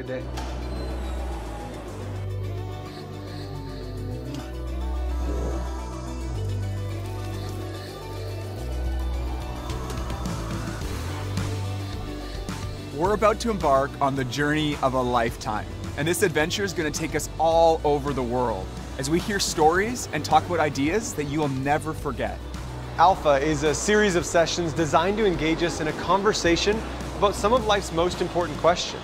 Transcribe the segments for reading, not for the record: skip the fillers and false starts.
good day. We're about to embark on the journey of a lifetime, and this adventure is going to take us all over the world as we hear stories and talk about ideas that you will never forget. Alpha is a series of sessions designed to engage us in a conversation about some of life's most important questions.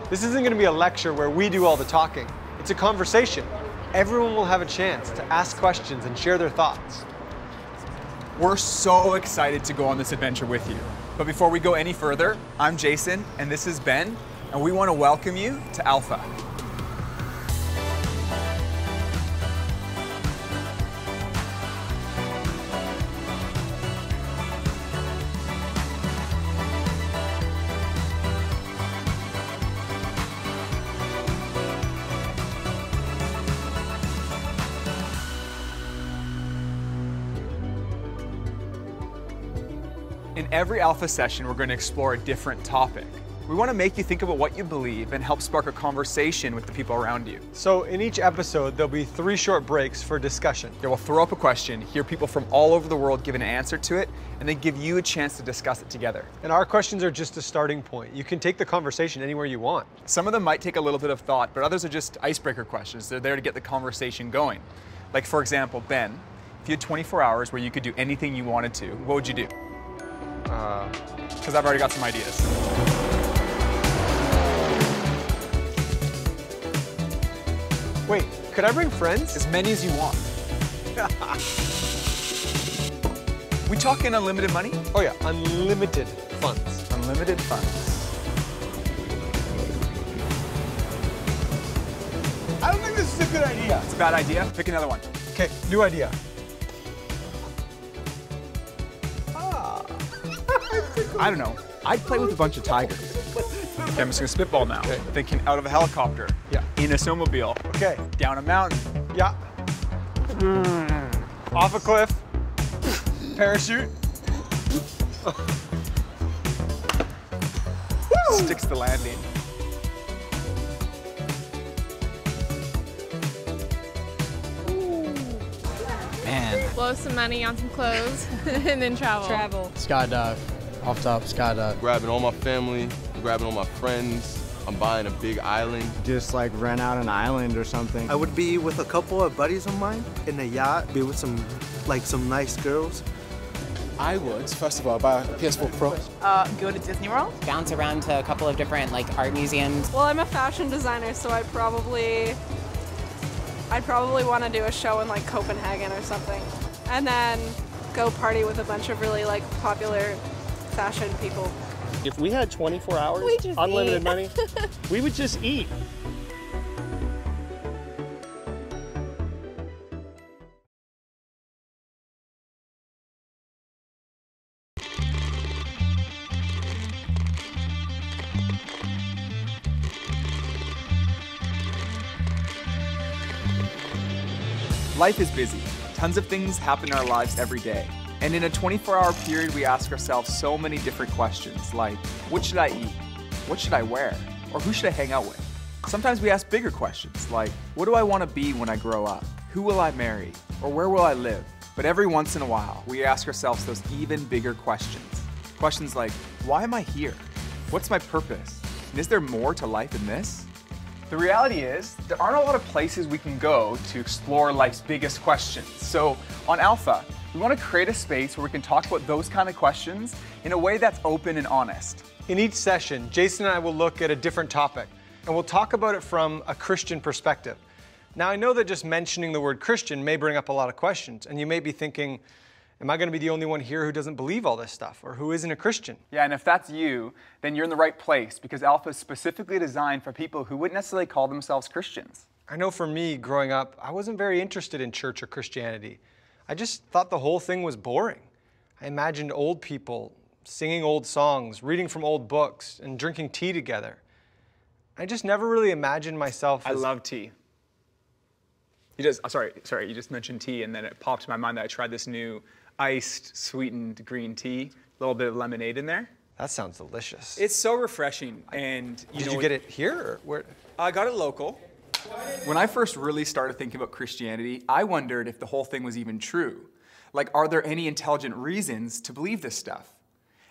This isn't going to be a lecture where we do all the talking. It's a conversation. Everyone will have a chance to ask questions and share their thoughts. We're so excited to go on this adventure with you. But before we go any further, I'm Jason, and this is Ben, and we want to welcome you to Alpha. In every Alpha session, we're going to explore a different topic. We want to make you think about what you believe and help spark a conversation with the people around you. So in each episode, there'll be 3 short breaks for discussion. Yeah, we'll throw up a question, hear people from all over the world give an answer to it, and then give you a chance to discuss it together. And our questions are just a starting point. You can take the conversation anywhere you want. Some of them might take a little bit of thought, but others are just icebreaker questions. They're there to get the conversation going. Like, for example, Ben, if you had 24 hours where you could do anything you wanted to, what would you do? Because I've already got some ideas. Wait, could I bring friends? As many as you want. We talking unlimited money? Oh yeah, unlimited funds. Unlimited funds. I don't think this is a good idea. It's a bad idea. Pick another one. Okay, new idea. I don't know. I'd play with a bunch of tigers. Okay, I'm just gonna spitball now. Okay. Thinking out of a helicopter. Yeah. In a snowmobile. Okay. Down a mountain. Yeah. Off a cliff. Parachute. Sticks the landing. Man. Blow some money on some clothes and then travel. Skydive. Off top, skydive. Grabbing all my family, grabbing all my friends. I'm buying a big island. Just like rent out an island or something. I would be with a couple of buddies of mine in a yacht, be with some nice girls. I would, first of all, buy a PS4 Pro. Go to Disney World. Bounce around to a couple of different art museums. Well, I'm a fashion designer, so I'd probably want to do a show in Copenhagen or something. And then go party with a bunch of really popular fashion people. If we had 24 hours, unlimited money, we would just eat. Life is busy. Tons of things happen in our lives every day. And in a 24-hour period, we ask ourselves so many different questions, like, what should I eat? What should I wear? Or who should I hang out with? Sometimes we ask bigger questions, like, what do I want to be when I grow up? Who will I marry? Or where will I live? But every once in a while, we ask ourselves those even bigger questions. Questions like, why am I here? What's my purpose? And is there more to life than this? The reality is, there aren't a lot of places we can go to explore life's biggest questions. So on Alpha, we want to create a space where we can talk about those kind of questions in a way that's open and honest. In each session, Jason and I will look at a different topic, and we'll talk about it from a Christian perspective. Now, I know that just mentioning the word Christian may bring up a lot of questions, and you may be thinking, am I going to be the only one here who doesn't believe all this stuff, or who isn't a Christian? Yeah, and if that's you, then you're in the right place, because Alpha is specifically designed for people who wouldn't necessarily call themselves Christians. I know for me, growing up, I wasn't very interested in church or Christianity. I just thought the whole thing was boring. I imagined old people singing old songs, reading from old books, and drinking tea together. I just never really imagined myself as... I love tea. You just mentioned tea, and then it popped in my mind that I tried this new iced, sweetened green tea, a little bit of lemonade in there. That sounds delicious. It's so refreshing. And Did you get it here? Or where? I got it local. When I first really started thinking about Christianity, I wondered if the whole thing was even true. Like, are there any intelligent reasons to believe this stuff?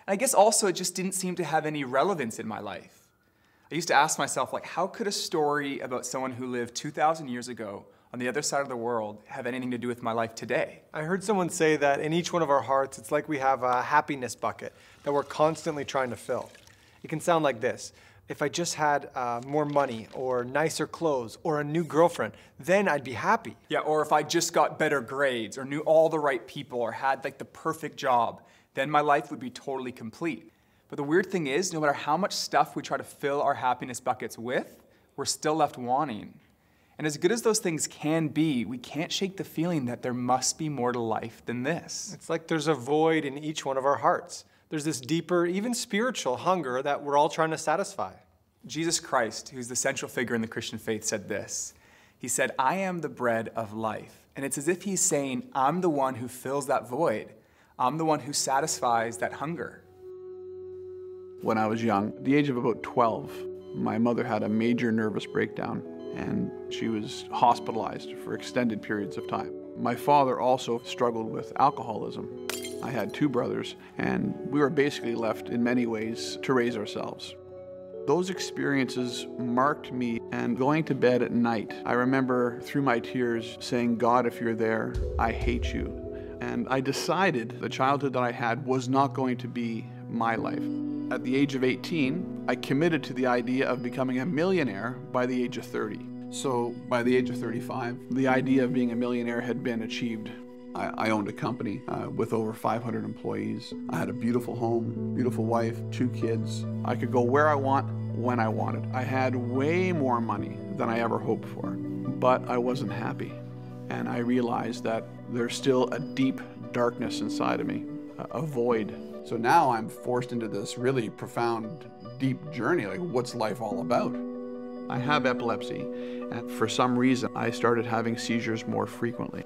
And I guess also it just didn't seem to have any relevance in my life. I used to ask myself, like, how could a story about someone who lived 2,000 years ago on the other side of the world have anything to do with my life today? I heard someone say that in each one of our hearts, it's like we have a happiness bucket that we're constantly trying to fill. It can sound like this. If I just had more money or nicer clothes or a new girlfriend, then I'd be happy. Yeah, or if I just got better grades or knew all the right people or had like the perfect job, then my life would be totally complete. But the weird thing is, no matter how much stuff we try to fill our happiness buckets with, we're still left wanting. And as good as those things can be, we can't shake the feeling that there must be more to life than this. It's like there's a void in each one of our hearts. There's this deeper, even spiritual hunger that we're all trying to satisfy. Jesus Christ, who's the central figure in the Christian faith, said this. He said, I am the bread of life. And it's as if he's saying, I'm the one who fills that void. I'm the one who satisfies that hunger. When I was young, at the age of about 12, my mother had a major nervous breakdown, and she was hospitalized for extended periods of time. My father also struggled with alcoholism. I had 2 brothers, and we were basically left in many ways to raise ourselves. Those experiences marked me, and going to bed at night, I remember through my tears saying, God, if you're there, I hate you. And I decided the childhood that I had was not going to be my life. At the age of 18, I committed to the idea of becoming a millionaire by the age of 30. So by the age of 35, the idea of being a millionaire had been achieved. I owned a company with over 500 employees. I had a beautiful home, beautiful wife, 2 kids. I could go where I want, when I wanted. I had way more money than I ever hoped for, but I wasn't happy. And I realized that there's still a deep darkness inside of me, a void. So now I'm forced into this really profound, deep journey, like what's life all about? I have epilepsy, and for some reason, I started having seizures more frequently.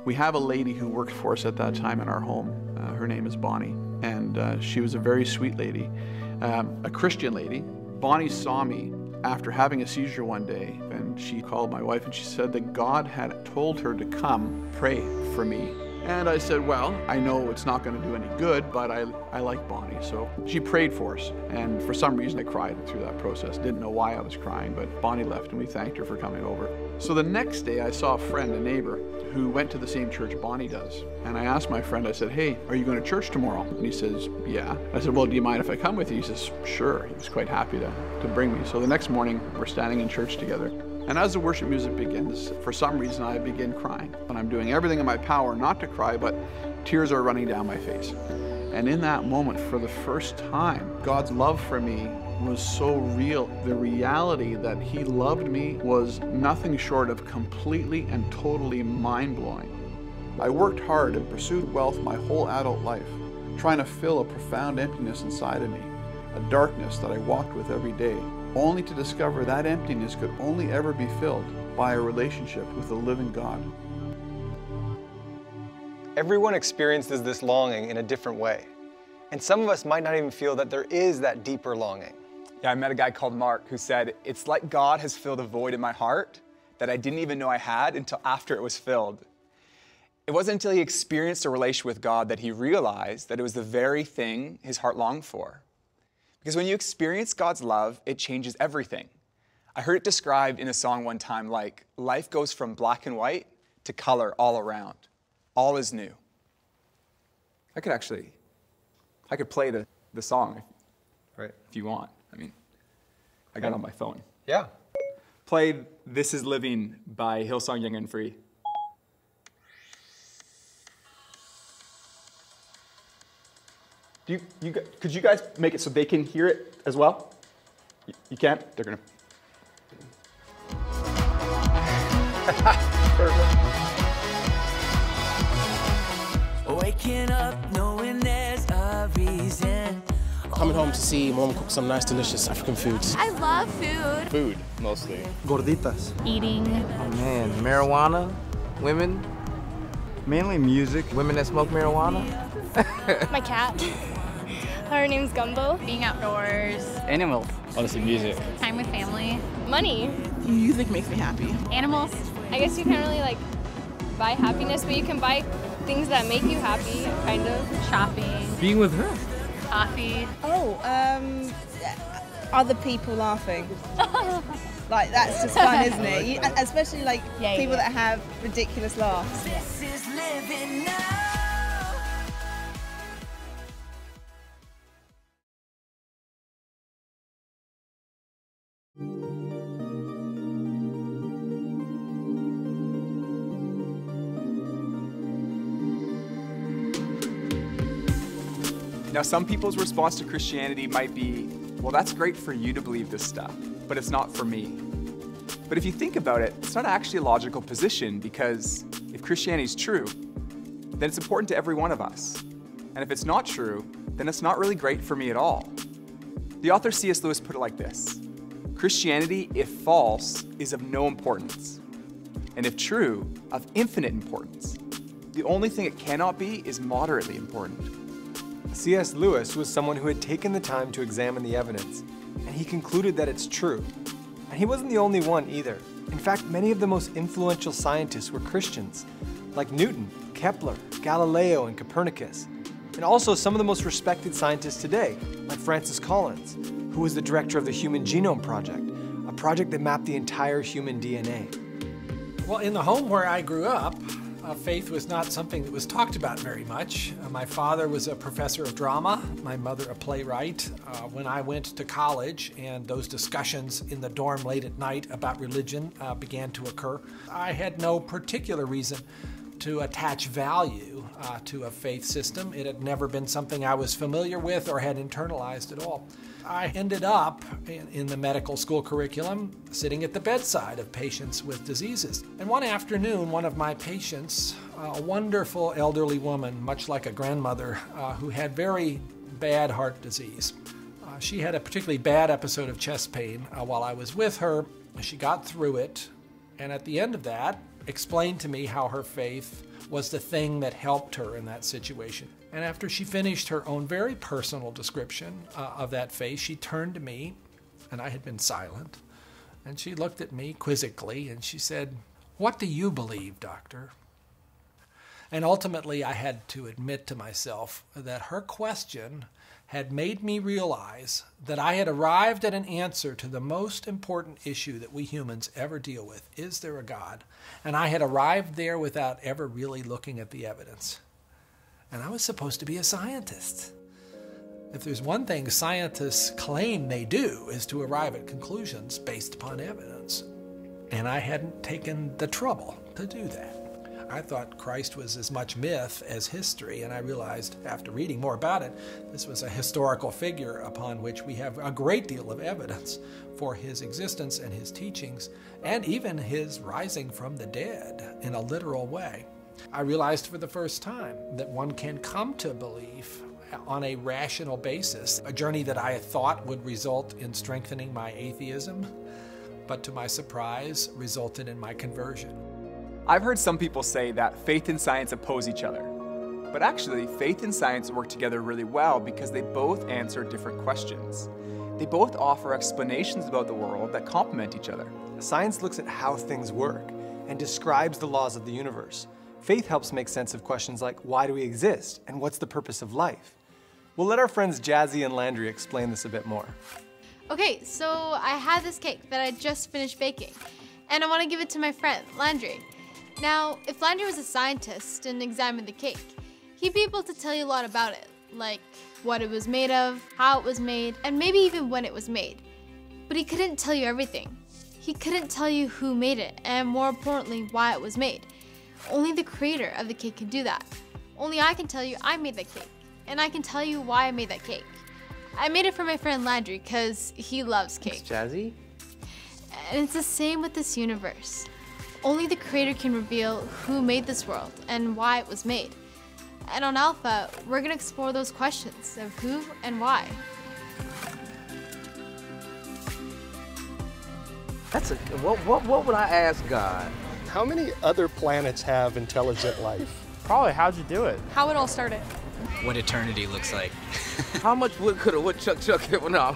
We have a lady who worked for us at that time in our home. Her name is Bonnie, and she was a very sweet lady, a Christian lady. Bonnie saw me after having a seizure one day, and she called my wife and she said that God had told her to come pray for me. And I said, well, I know it's not going to do any good, but I like Bonnie. So she prayed for us, and for some reason I cried through that process. Didn't know why I was crying, but Bonnie left and we thanked her for coming over. So the next day I saw a friend, a neighbor, who went to the same church Bonnie does. And I asked my friend, I said, hey, are you going to church tomorrow? And he says, yeah. I said, well, do you mind if I come with you? He says, sure. He was quite happy to bring me. So the next morning we're standing in church together. And as the worship music begins, for some reason I begin crying. And I'm doing everything in my power not to cry, but tears are running down my face. And in that moment, for the first time, God's love for me was so real. The reality that He loved me was nothing short of completely and totally mind-blowing. I worked hard and pursued wealth my whole adult life, trying to fill a profound emptiness inside of me, a darkness that I walked with every day, only to discover that emptiness could only ever be filled by a relationship with the living God. Everyone experiences this longing in a different way. And some of us might not even feel that there is that deeper longing. Yeah, I met a guy called Mark who said, it's like God has filled a void in my heart that I didn't even know I had until after it was filled. It wasn't until he experienced a relationship with God that he realized that it was the very thing his heart longed for. Because when you experience God's love, it changes everything. I heard it described in a song one time like, life goes from black and white to color all around. All is new. I could play the song if you want. I mean, I got it on my phone. Yeah. Play This Is Living by Hillsong Young and Free. Could you guys make it so they can hear it as well? You can? They're gonna. Perfect. Waking up knowing there's a reason. Coming home to see Mom cook some nice, delicious African foods. I love food. Food, mostly. Gorditas. Eating. Oh man, marijuana, women. Mainly music. Women that smoke marijuana. My cat. Her name's Gumbo. Being outdoors. Animals. Honestly, music. Time with family. Money. Music makes me happy. Animals. I guess you can't really like buy happiness, but you can buy things that make you happy, kind of. Shopping. Being with her. Coffee. Oh, other people laughing. Like, that's just fun, isn't it? You, especially like people that have ridiculous laughs. This is living now. Now, some people's response to Christianity might be, well, that's great for you to believe this stuff, but it's not for me. But if you think about it, it's not actually a logical position, because if Christianity is true, then it's important to every one of us. And if it's not true, then it's not really great for me at all. The author C.S. Lewis put it like this: Christianity, if false, is of no importance, and if true, of infinite importance. The only thing it cannot be is moderately important. C.S. Lewis was someone who had taken the time to examine the evidence, and he concluded that it's true. And he wasn't the only one either. In fact, many of the most influential scientists were Christians, like Newton, Kepler, Galileo, and Copernicus. And also some of the most respected scientists today, like Francis Collins, who was the director of the Human Genome Project, a project that mapped the entire human DNA. Well, in the home where I grew up, faith was not something that was talked about very much. My father was a professor of drama, my mother a playwright. When I went to college and those discussions in the dorm late at night about religion began to occur, I had no particular reason to attach value to a faith system. It had never been something I was familiar with or had internalized at all. I ended up in the medical school curriculum sitting at the bedside of patients with diseases. And one afternoon, one of my patients, a wonderful elderly woman, much like a grandmother, who had very bad heart disease. She had a particularly bad episode of chest pain while I was with her. She got through it, and at the end of that, explained to me how her faith was the thing that helped her in that situation. And after she finished her own very personal description of that faith, she turned to me, and I had been silent, and she looked at me quizzically, and she said, "What do you believe, doctor?" And ultimately, I had to admit to myself that her question had made me realize that I had arrived at an answer to the most important issue that we humans ever deal with. Is there a God? And I had arrived there without ever really looking at the evidence. And I was supposed to be a scientist. If there's one thing scientists claim they do is to arrive at conclusions based upon evidence. And I hadn't taken the trouble to do that. I thought Christ was as much myth as history, and I realized after reading more about it, this was a historical figure upon which we have a great deal of evidence for his existence and his teachings, and even his rising from the dead in a literal way. I realized for the first time that one can come to belief on a rational basis, a journey that I thought would result in strengthening my atheism, but to my surprise, resulted in my conversion. I've heard some people say that faith and science oppose each other. But actually, faith and science work together really well because they both answer different questions. They both offer explanations about the world that complement each other. Science looks at how things work and describes the laws of the universe. Faith helps make sense of questions like, why do we exist and what's the purpose of life? We'll let our friends Jazzy and Landry explain this a bit more. Okay, so I had this cake that I just finished baking, and I want to give it to my friend, Landry. Now, if Landry was a scientist and examined the cake, he'd be able to tell you a lot about it, like what it was made of, how it was made, and maybe even when it was made. But he couldn't tell you everything. He couldn't tell you who made it, and more importantly, why it was made. Only the creator of the cake can do that. Only I can tell you I made that cake, and I can tell you why I made that cake. I made it for my friend Landry because he loves cake. Thanks, Jazzy. And it's the same with this universe. Only the creator can reveal who made this world and why it was made. And on Alpha, we're gonna explore those questions of who and why. What would I ask God? How many other planets have intelligent life? Probably, how'd you do it? How it all started. what eternity looks like. How much wood could a woodchuck chuck hit? Well, no,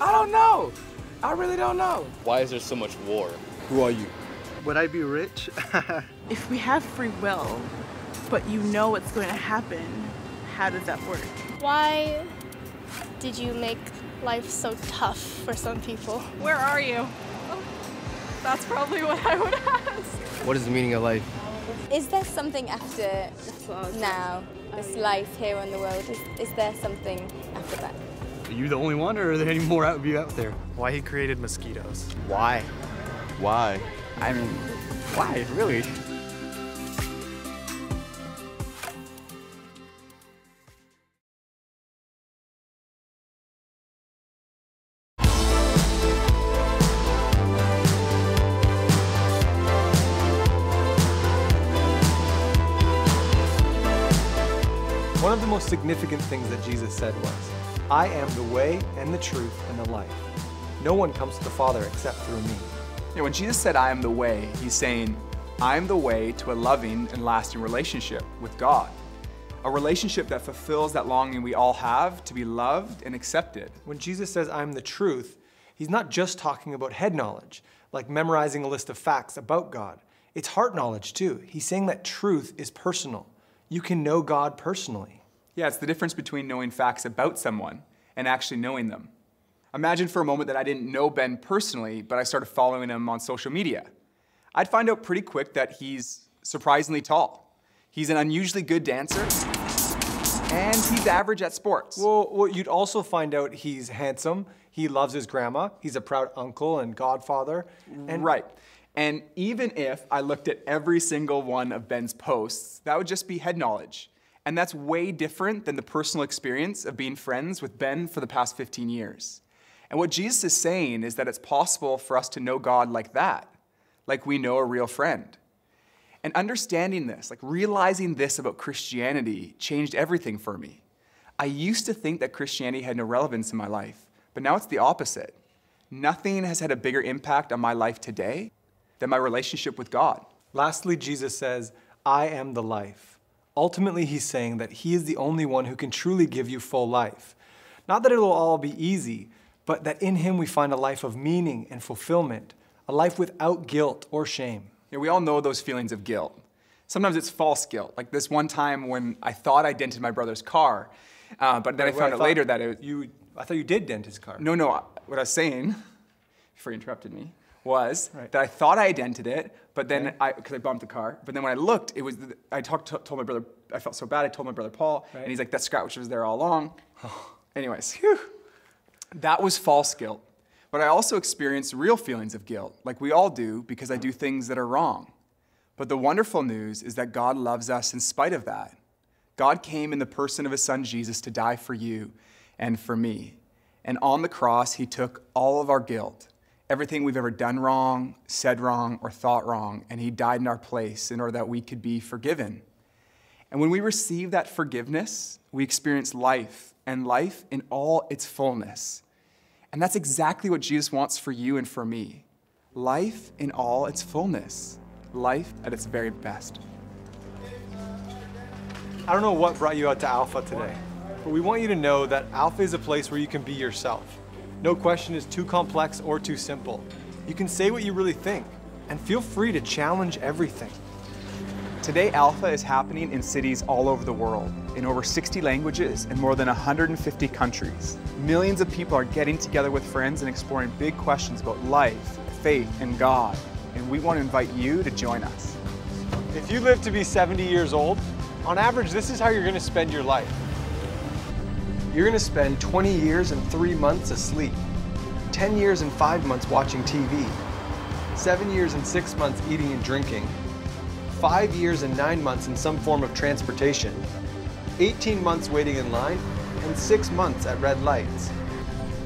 I don't know. I really don't know. Why is there so much war? Who are you? Would I be rich? If we have free will, but you know what's going to happen, how does that work? Why did you make life so tough for some people? Where are you? That's probably what I would ask. What is the meaning of life? Is there something after now, this life here in the world? Is there something after that? Are you the only one, or are there any more of you out there? Why he created mosquitoes. Why? Why? I mean, why, really? One of the most significant things that Jesus said was, I am the way and the truth and the life. No one comes to the Father except through me. Yeah, when Jesus said, I am the way, he's saying, I am the way to a loving and lasting relationship with God. A relationship that fulfills that longing we all have to be loved and accepted. When Jesus says, I am the truth, he's not just talking about head knowledge, like memorizing a list of facts about God. It's heart knowledge too. He's saying that truth is personal. You can know God personally. Yeah, it's the difference between knowing facts about someone and actually knowing them. Imagine for a moment that I didn't know Ben personally, but I started following him on social media. I'd find out pretty quick that he's surprisingly tall. He's an unusually good dancer, and he's average at sports. Well, you'd also find out he's handsome, he loves his grandma, he's a proud uncle and godfather. Right. And even if I looked at every single one of Ben's posts, that would just be head knowledge. And that's way different than the personal experience of being friends with Ben for the past 15 years. And what Jesus is saying is that it's possible for us to know God like that, like we know a real friend. And understanding this, like realizing this about Christianity, changed everything for me. I used to think that Christianity had no relevance in my life, but now it's the opposite. Nothing has had a bigger impact on my life today than my relationship with God. Lastly, Jesus says, I am the life. Ultimately, he's saying that he is the only one who can truly give you full life. Not that it'll all be easy, but that in him we find a life of meaning and fulfillment, a life without guilt or shame. Yeah, we all know those feelings of guilt. Sometimes it's false guilt, like this one time when I thought I dented my brother's car, but then I found out later that I thought you did dent his car. No, what I was saying, before you interrupted me, was that I thought I dented it, but then because I bumped the car, but then when I looked, it was, told my brother, I felt so bad, I told my brother Paul, and he's like, that scratch was there all along. Anyways, whew. That was false guilt. But I also experienced real feelings of guilt, like we all do, because I do things that are wrong. But the wonderful news is that God loves us in spite of that. God came in the person of his son Jesus to die for you and for me. And on the cross, he took all of our guilt, everything we've ever done wrong, said wrong, or thought wrong, and he died in our place in order that we could be forgiven. And when we receive that forgiveness, we experience life, and life in all its fullness. And that's exactly what Jesus wants for you and for me. Life in all its fullness. Life at its very best. I don't know what brought you out to Alpha today, but we want you to know that Alpha is a place where you can be yourself. No question is too complex or too simple. You can say what you really think, and feel free to challenge everything. Today, Alpha is happening in cities all over the world, in over 60 languages and more than 150 countries. Millions of people are getting together with friends and exploring big questions about life, faith, and God. And we want to invite you to join us. If you live to be 70 years old, on average, this is how you're going to spend your life. You're going to spend 20 years and 3 months asleep, 10 years and 5 months watching TV, 7 years and 6 months eating and drinking, 5 years and 9 months in some form of transportation, 18 months waiting in line, and 6 months at red lights.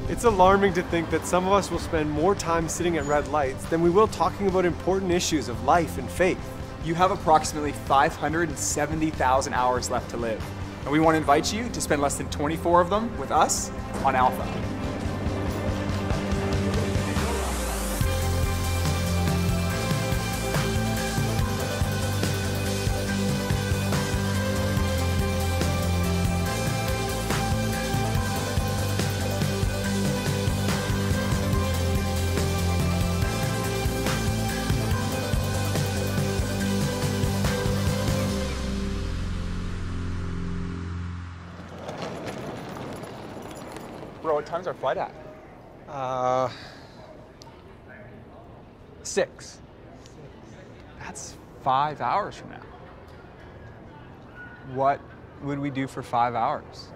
It's alarming to think that some of us will spend more time sitting at red lights than we will talking about important issues of life and faith. You have approximately 570,000 hours left to live. And we want to invite you to spend less than 24 of them with us on Alpha. What time's our flight at? 6. That's 5 hours from now. What would we do for 5 hours?